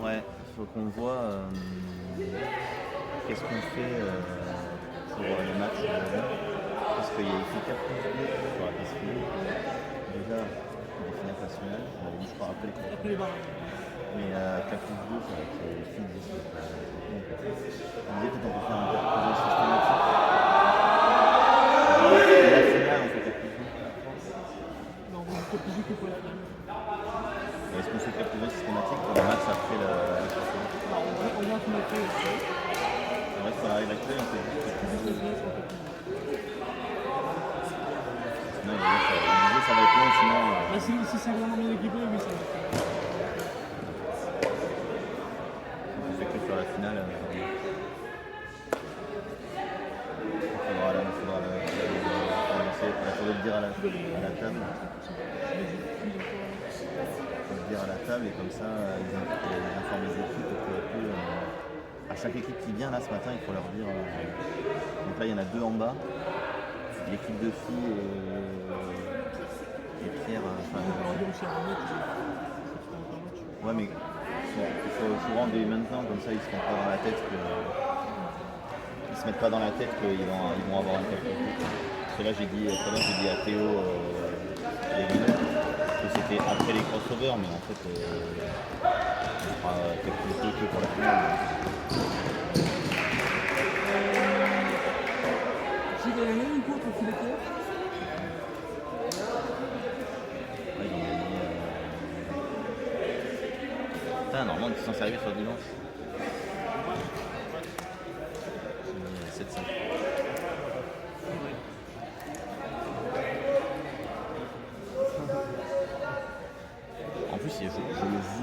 Ouais, il faut qu'on voit qu'est-ce qu'on fait pour le match aujourd'hui. Parce qu'il y a écrit 4 plus 2 sur la piste publique. Déjà, les finales nationales, on avait dit je crois après les barrages. Mais 4 plus 2, ça va être le film, c'est pas con. On disait peut-être on peut faire un projet systématique. La finale, on fait 4 plus 2. Non, on fait 4 plus 2 que pour la finale. Est-ce qu'on fait 4 plus 2 systématique pour le match après le classement? On vient qu'on a fait aussi. En vrai, ça arrive actuel, on fait juste 4 plus 2. Sinon, il va dire ça va être long, sinon. Bah, si c'est vraiment bien équipé, oui, ça va être. On fait que sur la finale. Il faudrait le dire à la table. Dire à la table et comme ça ils informent les équipes et à chaque équipe qui vient là ce matin il faut leur dire donc là il y en a 2 en bas, l'équipe de filles et Pierre ouais mais il faut rendre maintenant comme ça ils se mettent pas dans la tête ils se mettent pas dans la tête qu'ils vont avoir un café. Parce que là j'ai dit à Théo et Lino que c'était après les crossovers, mais en fait on fera quelques trucs que pour la finale. J'ai gagné une course au filet. Ouais, ils ont gagné. Putain, normalement ils sont censés arriver sur dimanche. J'ai mis 7-5. En plus, je le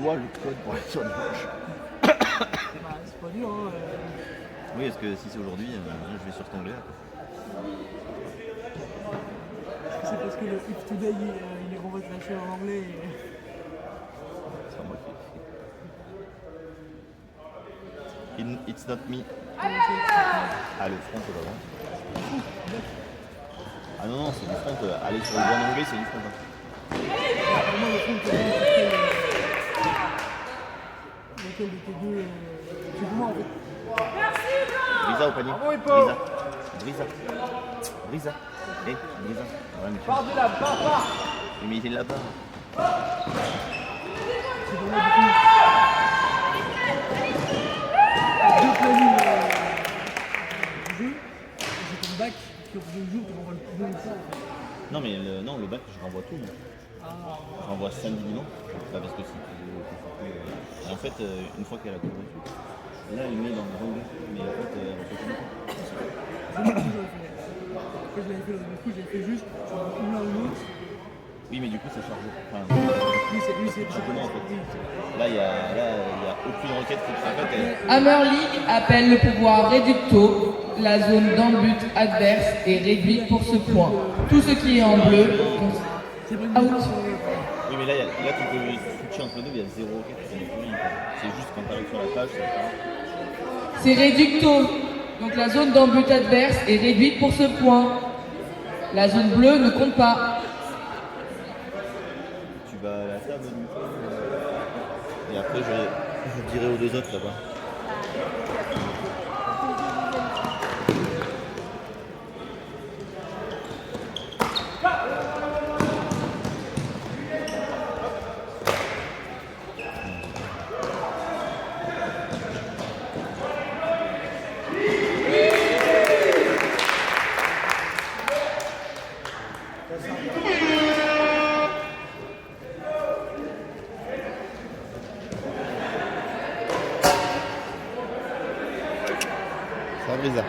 vois le code pour être sur dimanche. Bah, c'est pas dur, hein. Oui, parce que si c'est aujourd'hui, je vais sur cet onglet. C'est parce que le If Today il renvoie de lâcher en anglais. C'est pas moi qui l'ai fait. It's not me. Ah, le front, c'est pas bon. Ah non, c'est du front. Aller sur le bon anglais, c'est du front. Pour moi, le front, lequel de tes deux. C'est pour moi en fait. Brisa au panier. Brisa. Brisa. Ouais, mais Pars de là, pars. mais il est là-bas. C'est pour moi du coup. Deux plannings du jeu. C'est ton bac qui refait le jour, tu renvoies le même soir en fait. Non, mais le bac, je renvoie tout. Je renvoie samedi, dimanche. Pas parce que c'est et en fait, une fois qu'elle a couru, là, elle met dans le onglet. Mais en fait, elle fait tout. C'est moi qui l'avais fait. Après, je l'avais fait du coup, j'ai fait juste sur l'un ou l'autre. Oui, mais du coup, c'est chargé. Enfin, Lui, c'est simplement, en fait. Là, il y a aucune requête qui est faite. Hammer League appelle le pouvoir réducto. La zone d'en-but adverse est réduite pour ce point. Tout ce qui est en bleu, out. Oui, mais là, tu peux switcher entre deux, il y a 0 requête, ça n'est plus rien. C'est juste quand tu arrives sur la page, C'est réducto. Donc la zone d'en-but adverse est réduite pour ce point. La zone bleue ne compte pas. tu vas à la table du coup. Et après, je dirai aux 2 autres là-bas. Ça va, Brisa.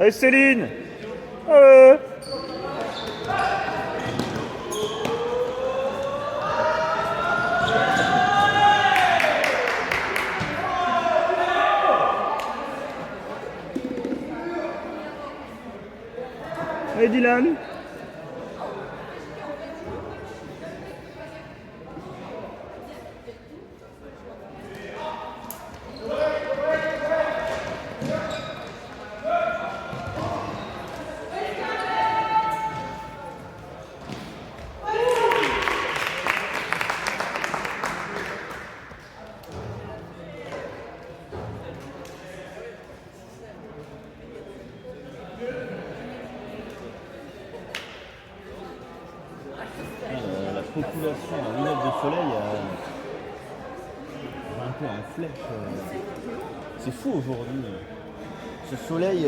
Allez Céline. Allez. Allez Dylan. La population à lunettes de soleil a un peu un flèche. C'est fou aujourd'hui. Ce soleil.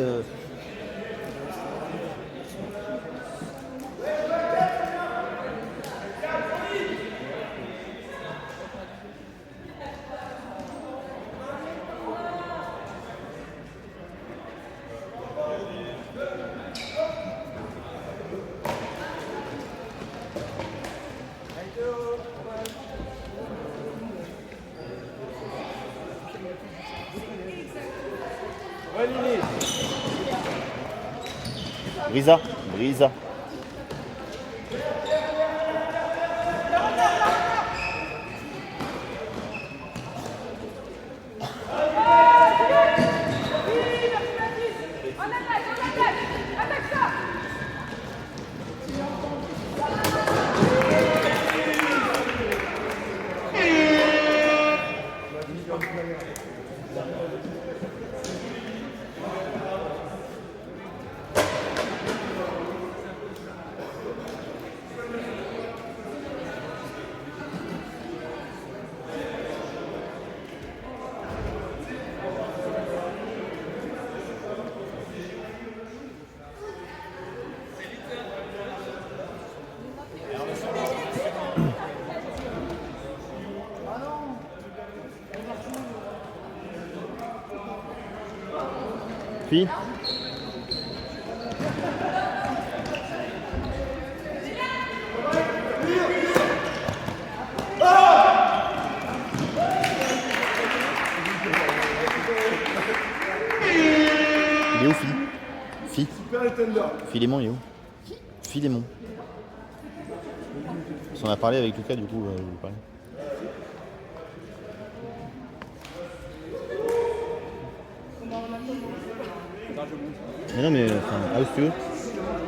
Brisa, Brisa. Fille. Il est où, Fille? Fille. Philémon, il est où? Philémon. On a parlé avec Lucas, du coup, je vous parlais. Mais non, mais enfin, si tu veux.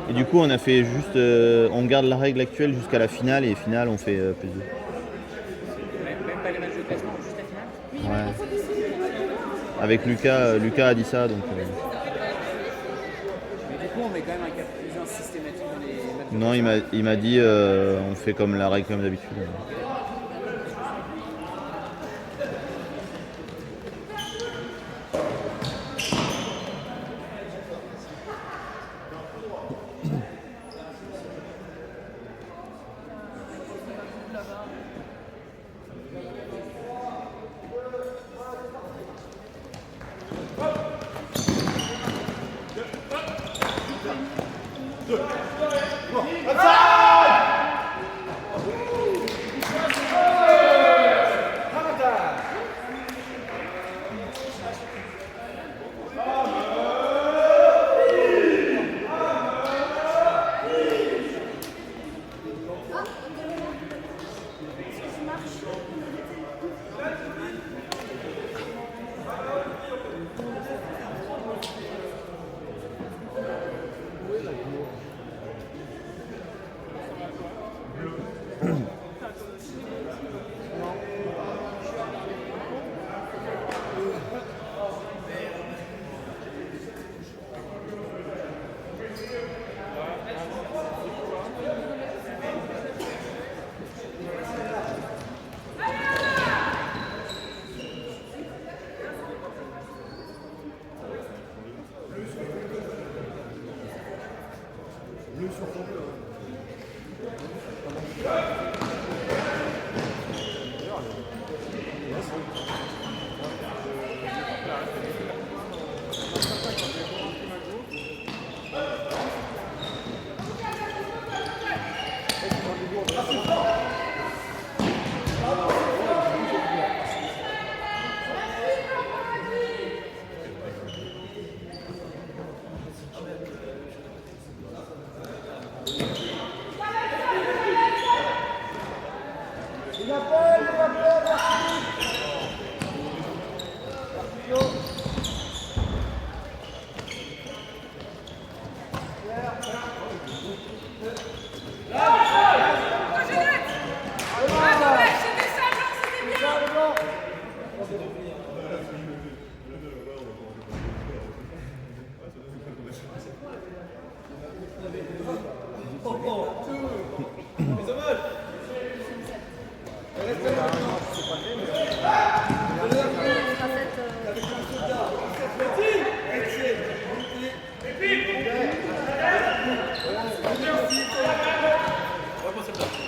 Et du coup, on a fait juste. On garde la règle actuelle jusqu'à la finale, et finale, on fait plus 2. Même pas les matchs de classement, juste la finale. Ouais. Avec Lucas, Lucas a dit ça, donc. Mais du coup, on met quand même un cap plus systématique dans les matchs de Non, il m'a dit on fait comme la règle comme d'habitude.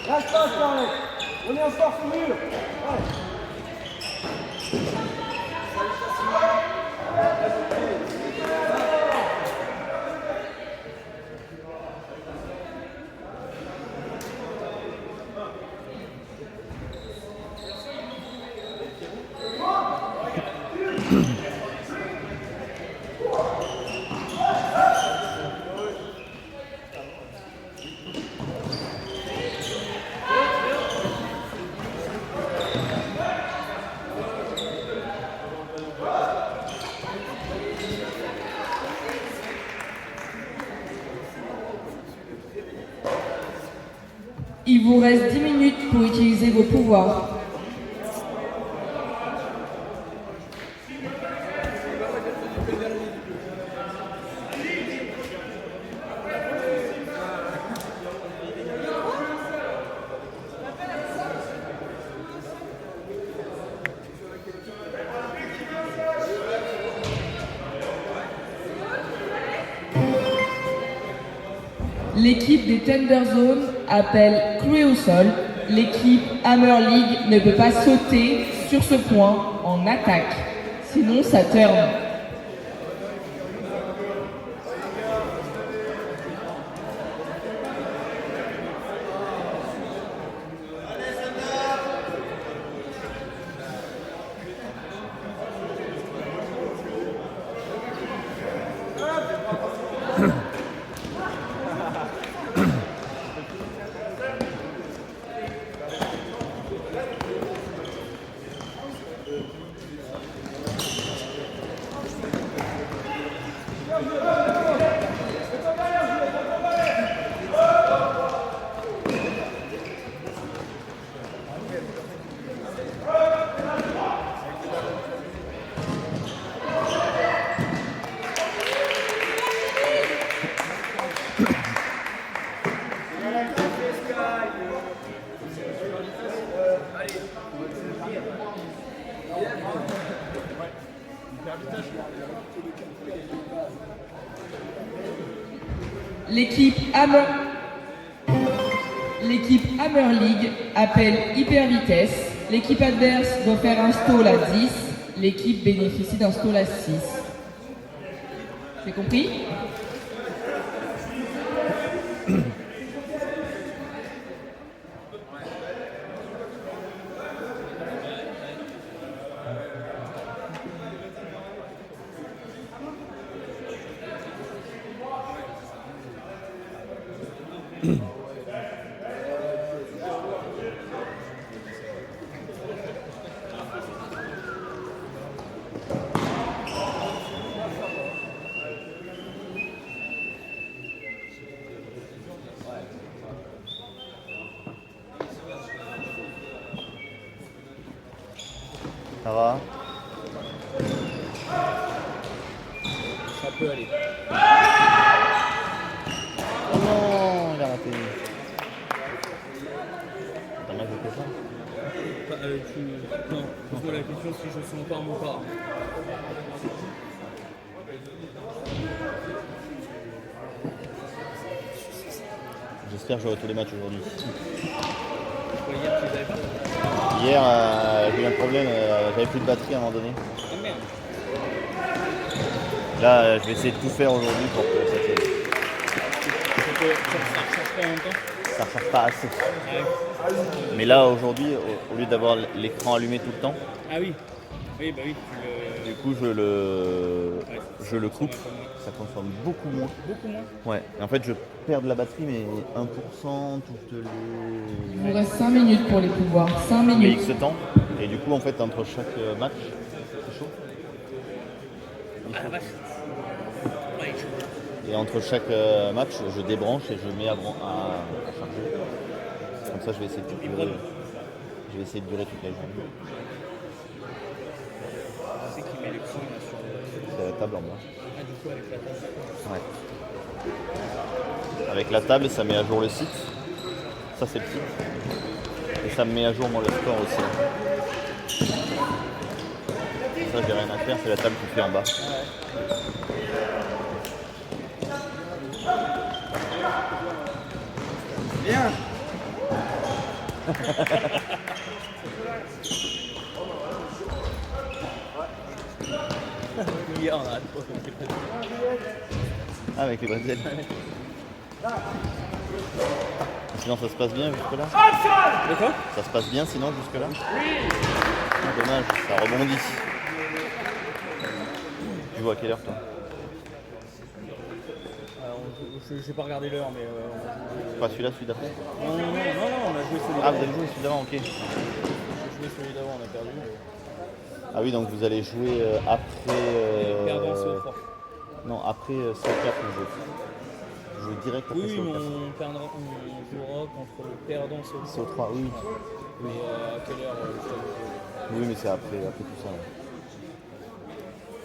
Lâche pas, Scarlett. On est en force au mur. Il vous reste 10 minutes pour utiliser vos pouvoirs. L'équipe des Tender Zone appelle cloué au sol. L'équipe Hammer League ne peut pas sauter sur ce point en attaque. Sinon, ça turn. L'équipe Hammer League appelle hyper vitesse. L'équipe adverse doit faire un stall à 10. L'équipe bénéficie d'un stall à 6. C'est compris? Ça va? Ça peut aller. Oh non, il a raté. T'as mal fait ça? Non, pose-moi la question si je sens pas mon corps. J'espère que j'aurai tous les matchs aujourd'hui. Hier, tu les avais pas? Hier, j'ai eu un problème, j'avais plus de batterie à un moment donné. Ah merde. Là, je vais essayer de tout faire aujourd'hui pour que ça tienne. Ça recharge pas en même temps? Ça ne recharge pas assez. Ah oui. Mais là, aujourd'hui, au lieu d'avoir l'écran allumé tout le temps, Ah oui. Oui, bah oui. du coup, je le coupe. Ça consomme beaucoup moins. Beaucoup moins. Ouais. Et en fait, je perds de la batterie, mais 1% toutes les... Il vous reste 5 minutes pour les pouvoirs. 5 mais minutes. X temps. Et du coup, en fait, entre chaque match, c'est chaud. Ah la vache. Ouais, Et entre chaque match, je débranche et je mets à charger. Comme ça, je vais essayer de durer toute la journée. table en bas. Ah, du coup, avec la table. Ouais. Avec la table, ça met à jour le site. Ça, c'est le site. Et ça me met à jour moi le score aussi. Ça, j'ai rien à faire, c'est la table qui fait en bas. Bien. Hier, on a trop. Ah, avec les bretzels. Sinon, ça se passe bien jusque-là? De quoi? Ça se passe bien sinon jusque-là? Ah, dommage, ça rebondit. Tu joues à quelle heure toi? J'ai pas regardé l'heure, mais. Pas celui-là, celui d'après? Non, on a joué celui Ah, d'avant. vous avez joué celui d'avant, ok. J'ai joué celui d'avant, on a perdu. Ah oui, donc vous allez jouer après... Perdant CO3. Non, après CO4 vous jouez. Vous jouez direct après Oui, mais CO4. on jouera contre le perdant CO3. CO3, oui. Mais à quelle heure Oui, mais c'est après tout ça. Ouais.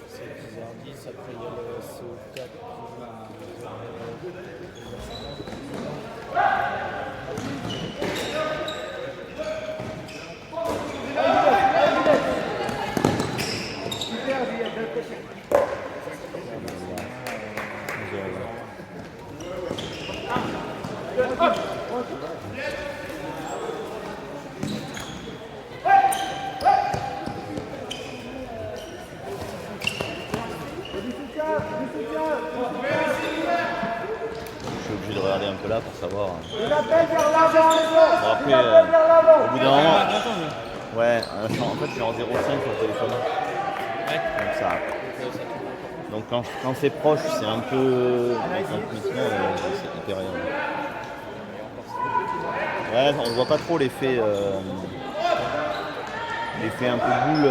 C'est 10h10, après il y a le CO4 qui joue à Je suis obligé de regarder un peu là pour savoir. On appelle vers l'avant, Bon, après, vers l'avant. au bout d'un moment, ouais, en fait, je suis en 0,5 sur le téléphone. Donc ça. Donc quand c'est proche, c'est un peu. Mais sinon, c'est hyper rien. Ouais, on ne voit pas trop l'effet. L'effet un peu boule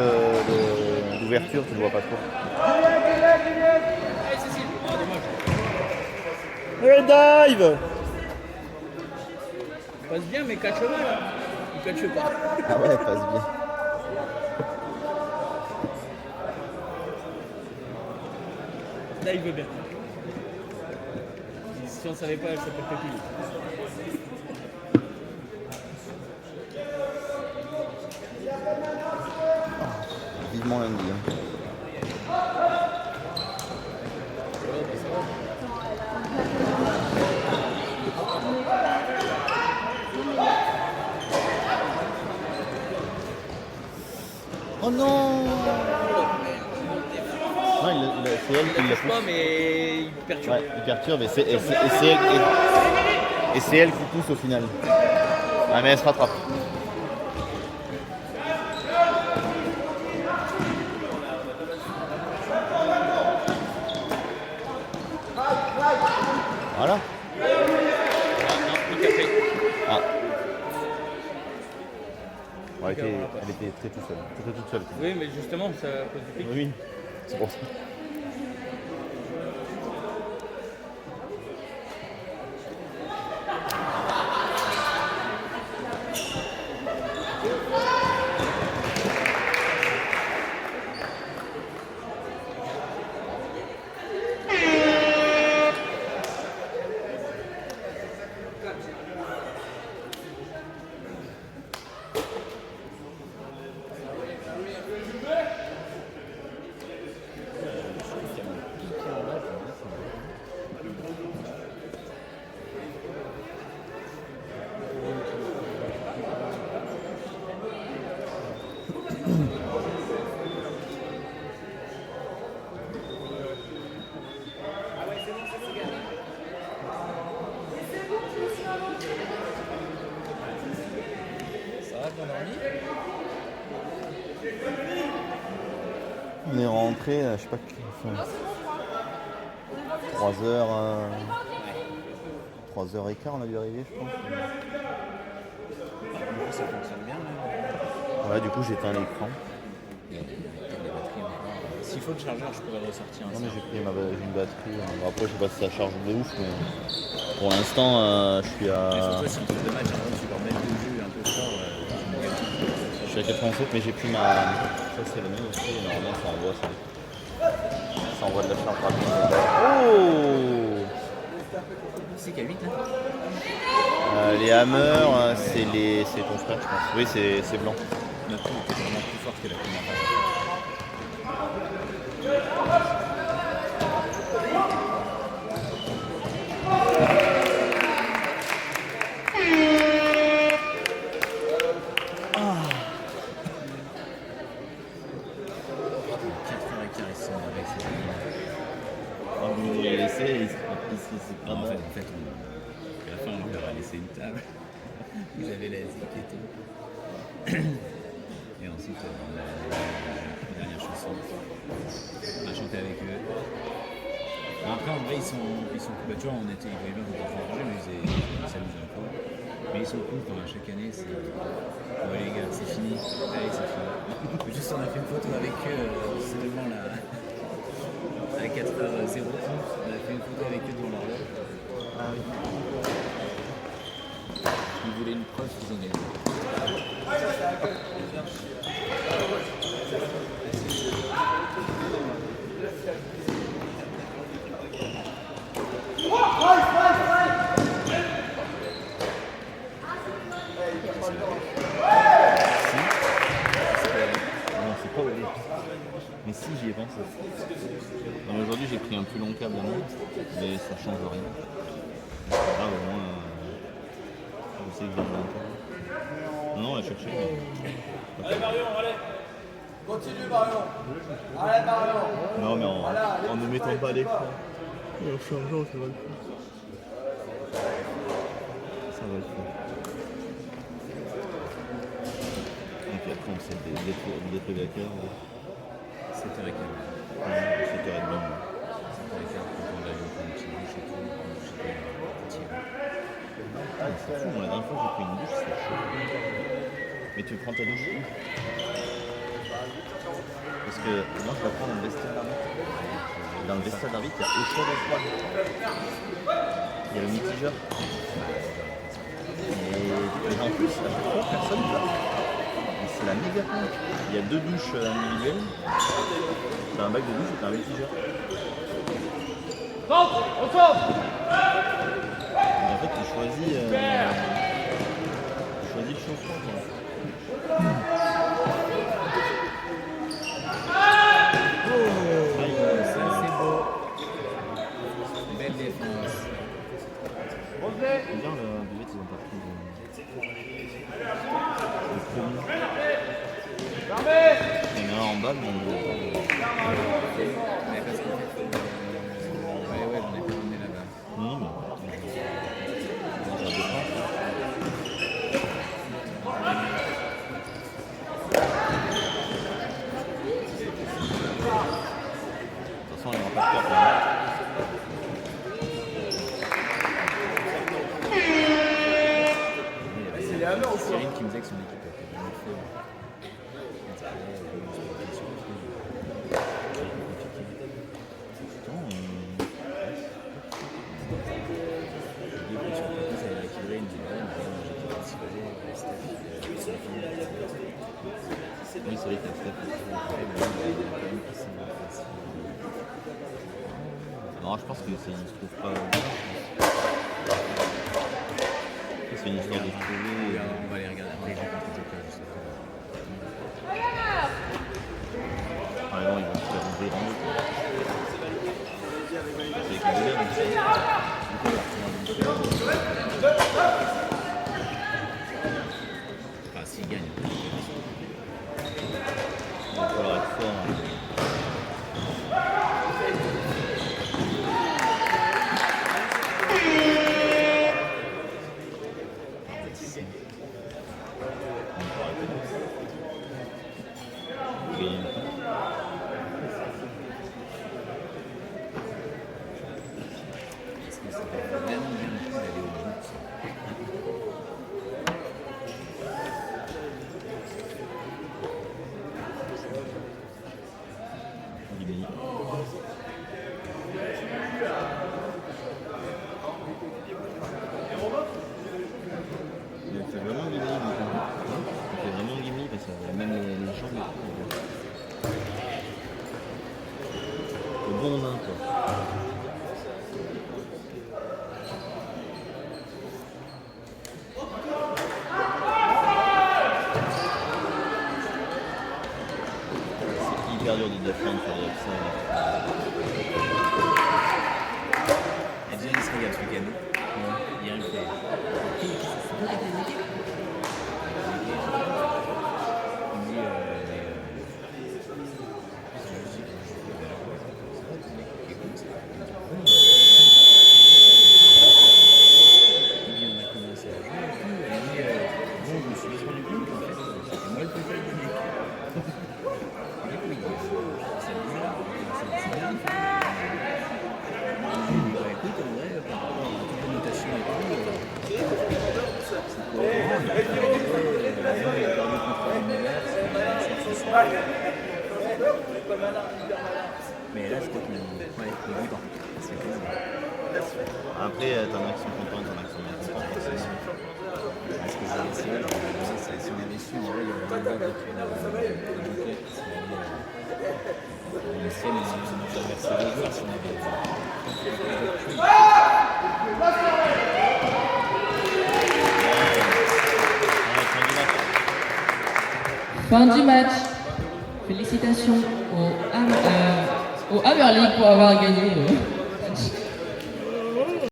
d'ouverture, tu ne le vois pas trop. Et dive. Il passe bien, mais catch mal. Il catch pas. Ah ouais, passe bien. Là, il veut bien. Si on ne savait pas, elle s'appelle Pépille. Vivement lundi. Hein. Oh non! Non, c'est elle qui l'a pousse. Pas, mais il perturbe. Ouais, il perturbe et c'est elle qui pousse au final. Ah mais elle se rattrape. Voilà. Ah. Ouais, elle était très toute seule. Très toute seule. Oui, mais justement, ça cause du pic. Oui, c'est pour ça. On est rentré, je sais pas, 3h, 3h15 on a dû arriver je pense. Ça fonctionne bien. Ouais, du coup j'éteins l'écran. S'il faut le chargeur, je pourrais le ressortir. Non mais j'ai pris j'ai une batterie. Bon, après je sais pas si ça charge de ouf mais pour l'instant je suis à. Surtout si on trouve de match, tu leur mets le jus un peu fort. Je suis à 87 mais j'ai pris ma. Ça c'est le mien aussi, normalement ça envoie ça. ça envoie de la charge rapide. Oh! C'est qu'il y a 8 là. Les hammers, c'est ton frère, je pense. Oui, c'est blanc. Notre tour était vraiment plus forte que la première phase. Vous l'aurez laissé, il se En fait, à la fin, on leur a laissé une table. Ils avaient la zik et tout. Et ensuite, on a la dernière chanson. On a chanté avec eux. Après, en vrai, ils sont bah, tu vois, ils voyaient bien qu'on était arrangés, mais ils s'amusent un peu. Mais ils sont cool quand chaque année, c'est. Ouais, les gars, c'est fini. Allez, c'est fini. Juste, on a fait une photo avec eux, c'est devant la. À 4h00, on a fait une photo avec eux devant l'horloge. Ah oui. Ils voulaient une preuve qu'ils ont gagné. Non, c'est pas oublié. Mais si, j'y ai pensé. Non, mais aujourd'hui, j'ai pris un plus long câble à moi, mais ça change rien. C'est pas grave, au moins, je sais que j'ai un Non, on l'a cherché. Mais... Allez Marion, allez. Continue Marion. Allez Marion. Non, mais en ne mettant pas l'écran. Et en changeant, ça va le faire. Ça va le faire. Et puis après, on sait d'être le vainqueur. 7h15. 7h30. Quand on a eu un petit douche et tout, j'étais fatigué. Ah, c'est fou, moi la dernière fois j'ai pris une douche, c'était chaud. Mais tu prends ta douche où? Parce que moi je la prends dans le vestiaire d'arbitre. Dans le vestiaire d'arbitre, il y a eau chaude et froide. Il y a le mitigeur. Et en plus, il y a 3 personnes là. Et c'est la méga con. Il y a 2 douches individuelles. T'as un bac de douche et t'as un mitigeur. Centre, au centre. En fait, tu choisis le chaud-froid. Ça, c'est beau. Belle défense. Bien, le buvette, ils ont pas pris le premier. Il y en a un en bas, mais on ne Mais parce qu'en fait, ouais, on est pas emmené là-bas. Non, mais. On va faire de toute façon, il n'y aura pas de peur. C'est Cyril qui me disait que son équipe était vraiment faible. Oui, c'est vrai qu'il y a Steph. Non, je pense que c'est, il se trouve pas. C'est une histoire de se trouver. On va les regarder après, j'ai compris Joker juste après. Par exemple, ils vont se faire ouvrir en deux. C'est avec le délire, donc c'est. Ah, s'ils gagnent. Il va falloir être fort. Parce que ça va vraiment bien le coup d'aller au bout. Il fait vraiment gimmick. Il fait vraiment gimmick parce que même les jambes et tout. bon nain, quoi. C'est hyper dur de défendre sur ça. Et déjà, il se regarde ce week-end. Hier, il fait. Il me dit, on a commencé à jouer et tout. Et il dit, bon, je me suis vite rendu compte qu'en fait, c'était moi le plus faible du mec. Du coup, il dit, c'est bizarre, c'est bien. Je lui dis, bah écoute, en vrai, par rapport à toute la notation et tout, c'est cohérent. Il a perdu contre l'univers, c'est ça. Mais là, je crois qu'il est dégoûtant. C'est cool. Après, t'en as qui sont contents, t'en as qui sont bien contents. Forcément. Parce que c'est vrai, si on avait su, en vrai, il y aurait un gars qui bloqué. On essaie, mais on aurait versé les joueurs si on avait. Fin du match. Félicitations au Hammer League pour avoir gagné.